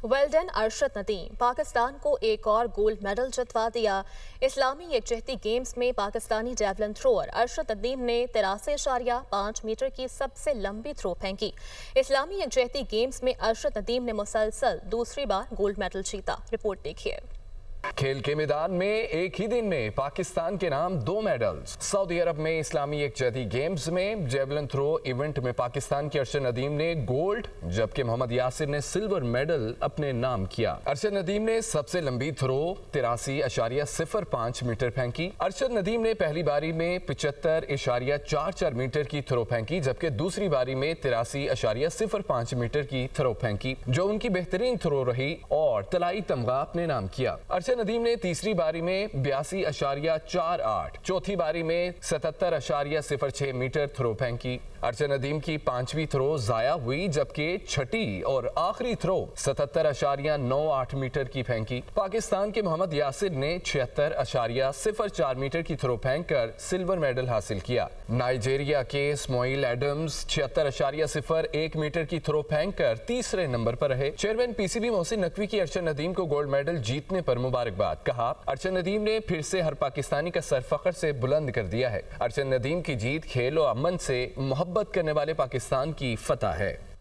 Well done Arshad Nadeem, Pakistan को एक और गोल्ड मेडल जितवा दिया। इस्लामी यकजहती गेम्स में पाकिस्तानी जेवलिन थ्रोअर अरशद नदीम ने 83.5 मीटर की सबसे लंबी थ्रो फेंकी। इस्लामी यकजहती गेम्स में अरशद नदीम ने मुसलसल दूसरी बार गोल्ड मेडल जीता। रिपोर्ट देखिए। खेल के मैदान में एक ही दिन में पाकिस्तान के नाम 2 मेडल्स। सऊदी अरब में इस्लामी यकजहती गेम्स में जेवलिन थ्रो इवेंट में पाकिस्तान के अरशद नदीम ने गोल्ड जबकि मोहम्मद यासिर ने सिल्वर मेडल अपने नाम किया। अरशद नदीम ने सबसे लंबी थ्रो 83.05 मीटर फेंकी। अरशद नदीम ने पहली बारी में 75.44 मीटर की थ्रो फेंकी जबकि दूसरी बारी में 83.05 मीटर की थ्रो फेंकी जो उनकी बेहतरीन थ्रो रही और तलाई तमगा अपने नाम किया। अरशद नदीम ने तीसरी बारी में 82.48, चौथी बारी में 77.06 मीटर थ्रो फेंकी। अरशद नदीम की 5वीं थ्रो जाया हुई जबकि छठी और आखिरी थ्रो 77.98 मीटर की फेंकी। पाकिस्तान के मोहम्मद यासिर ने 76.04 मीटर की थ्रो फेंककर सिल्वर मेडल हासिल किया। नाइजीरिया के स्मोइल एडम्स 76.01 मीटर की थ्रो फेंककर तीसरे नंबर पर रहे। चेयरमैन पीसीबी मोहसिन नकवी की अरशद नदीम को गोल्ड मेडल जीतने पर मुबारकबाद। कहा, अरशद नदीम ने फिर से हर पाकिस्तानी का सर फख्र से बुलंद कर दिया है। अरशद नदीम की जीत खेल और अमन से मोहब्बत करने वाले पाकिस्तान की फतह है।